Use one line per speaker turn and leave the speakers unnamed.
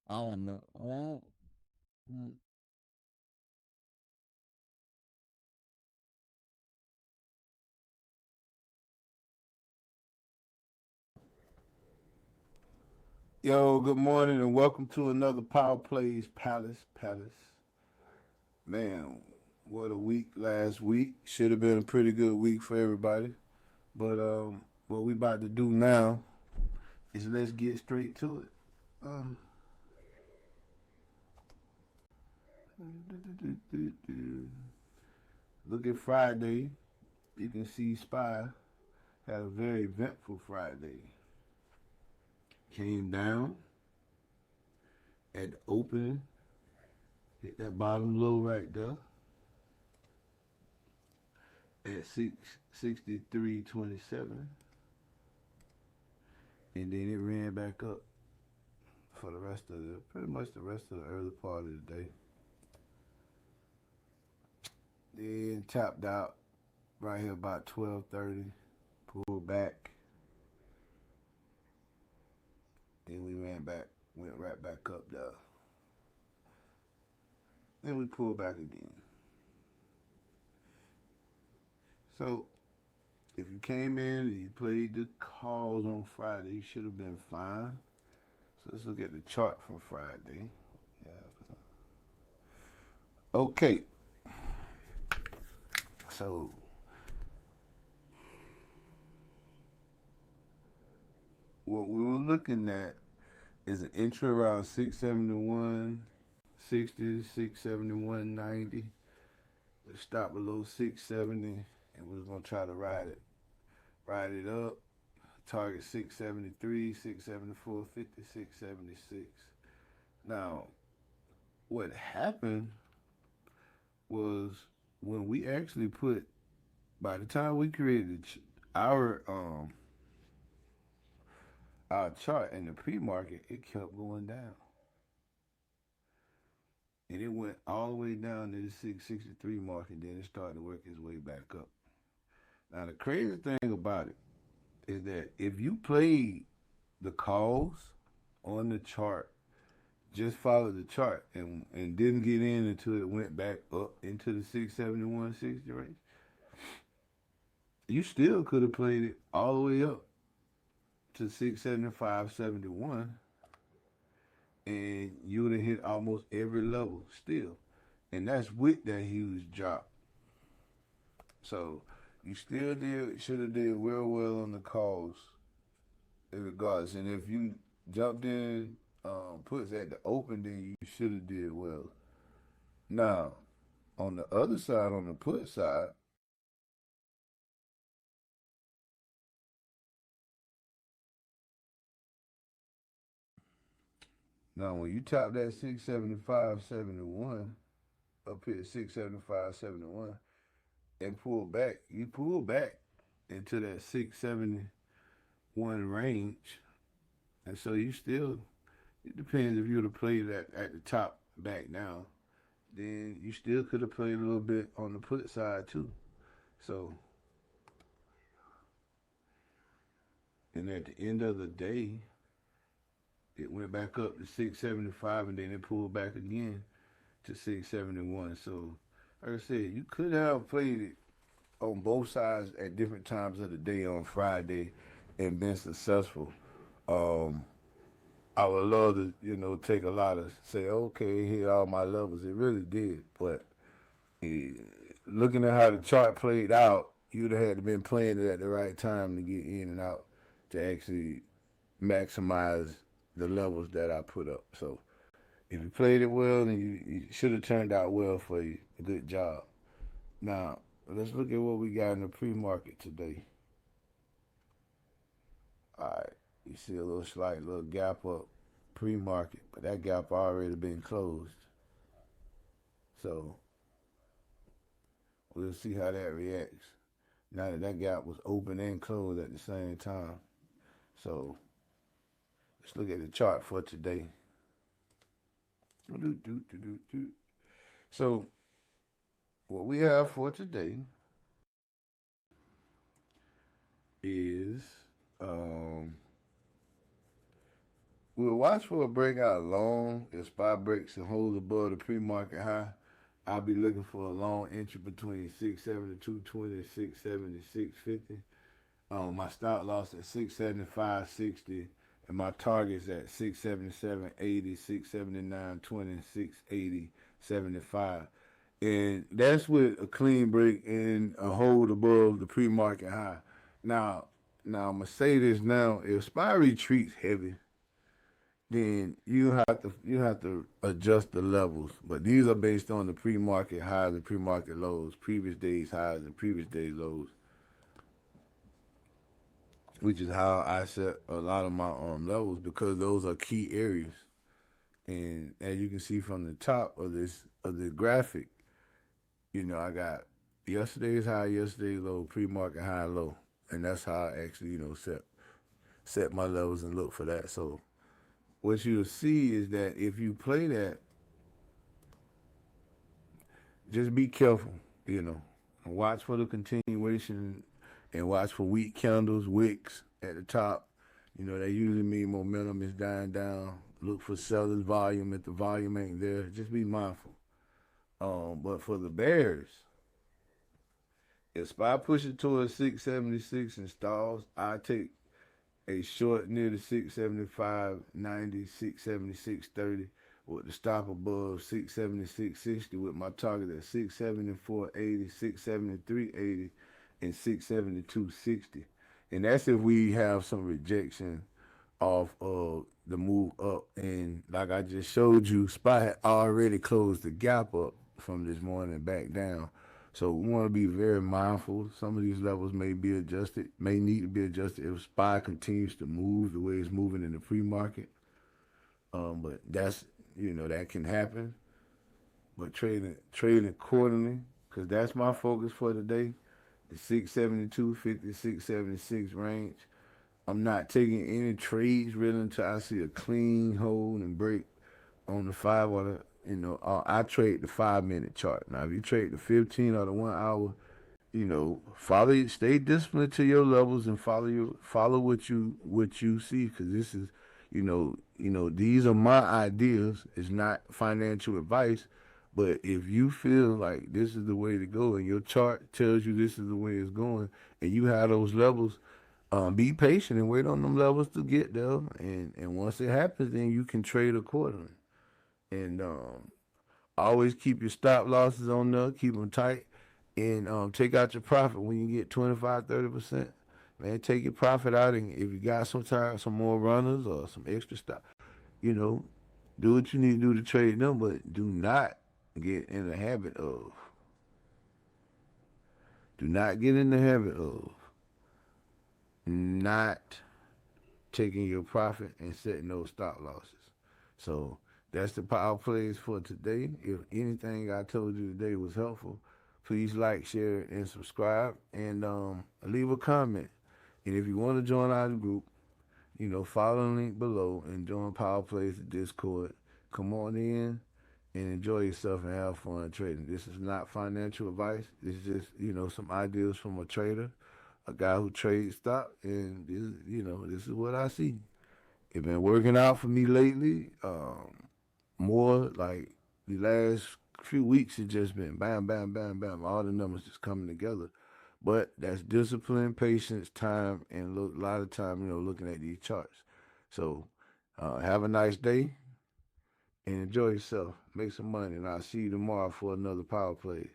I don't know.
Yo, good morning and welcome to another Power Plays Palace. Man, what a week last week. Should have been a pretty good week for everybody. But what we about to do now is let's get straight to it. Um, Look at Friday. You can see Spy had a very eventful Friday. Came down at the opening, hit that bottom low right there at 663.27, and then it ran back up for the rest of the pretty much the rest of the early part of the day. Then tapped out right here about 12:30, pulled back, then we ran back, went right back up there. Then we pulled back again. So if you came in and you played the calls on Friday, you should have been fine. So let's look at the chart from Friday. Yeah. Okay. So what we were looking at is an entry around 671.60, 671.90. We stop below 670, and we're gonna try to ride it up. Target 673, 674.50, 676. Now, what happened was when we actually put, by the time we created our um our chart in the pre-market, it kept going down. And it went all the way down to the 663 mark, and then it started to work its way back up. Now, the crazy thing about it is that if you played the calls on the chart, just followed the chart and didn't get in until it went back up into the 671.60 range, you still could have played it all the way up to 675.71, and you would have hit almost every level still. And that's with that huge drop. So you still should have did well on the calls, regardless. And if you jumped in puts at the open, then you should have did well. Now, on the other side, on the put side, now when you top that 675.71 up here at 675.71 and pull back, you pull back into that 671 range, and so you still. It depends if you would have played at the top back now, then you still could have played a little bit on the put side too. So, and at the end of the day, it went back up to 675, and then it pulled back again to 671. So, like I said, you could have played it on both sides at different times of the day on Friday and been successful. Um, I would love to, take a lot of say, okay, hit all my levels. It really did, but eh, looking at how the chart played out, you'd have had to been playing it at the right time to get in and out to actually maximize the levels that I put up. So if you played it well, then you should have turned out well for you. Good job. Now let's look at what we got in the pre-market today. All right, you see a little slight little gap up pre-market, but that gap already been closed. So we'll see how that reacts. Now that that gap was open and closed at the same time. So let's look at the chart for today. So what we have for today is um, we'll watch for a breakout long. If SPY breaks and holds above the pre-market high, I'll be looking for a long entry between 672.20 and 676.50. My stop loss at 675.60, and my targets at 677.80, 679.20, and 680.75. And that's with a clean break and a hold above the pre-market high. Now, now I'm gonna say this now: if SPY retreats heavy, then you have to adjust the levels. But these are based on the pre-market highs and pre-market lows, previous days highs and previous days lows, which is how I set a lot of my levels because those are key areas. And as you can see from the top of the graphic, I got yesterday's high, yesterday's low, pre-market high, low, and that's how I actually set my levels and look for that. So what you'll see is that if you play that, just be careful, and watch for the continuation and watch for weak candles, wicks at the top. They usually mean momentum is dying down. Look for sellers volume. If the volume ain't there, just be mindful. But for the bears, if SPY pushes towards 676 and stalls, I take a short near the 675.90, 676.30 with the stop above 676.60 with my target at 674.80, 673.80, and 672.60. And that's if we have some rejection off of the move up. And like I just showed you, SPY had already closed the gap up from this morning back down. So we want to be very mindful. Some of these levels may be adjusted, may need to be adjusted if SPY continues to move the way it's moving in the pre-market. But that can happen. But trading accordingly, because that's my focus for today, the 672.50, 676 range. I'm not taking any trades really until I see a clean hold and break on the 5 or the I trade the 5 minute chart. Now, if you trade the 15 or the 1 hour, stay disciplined to your levels and follow what you see, because this is, these are my ideas. It's not financial advice, but if you feel like this is the way to go and your chart tells you this is the way it's going, and you have those levels, be patient and wait on them levels to get there, and once it happens, then you can trade accordingly. And always keep your stop losses on there, keep them tight, and take out your profit when you get 25, 30%. Man, take your profit out, and if you got some more runners or some extra stop, do what you need to do to trade them, but do not get in the habit of not taking your profit and setting those stop losses. So that's the power plays for today. If anything I told you today was helpful, please like, share, and subscribe, and leave a comment. And if you want to join our group, follow the link below and join Power Plays Discord. Come on in and enjoy yourself and have fun trading. This is not financial advice. This is just, some ideas from a trader, a guy who trades stock, and this is what I see. It's been working out for me lately. More like the last few weeks, it's just been bam, bam, bam, bam. All the numbers just coming together. But that's discipline, patience, time, and a lot of time, looking at these charts. So have a nice day and enjoy yourself. Make some money, and I'll see you tomorrow for another Power Plays.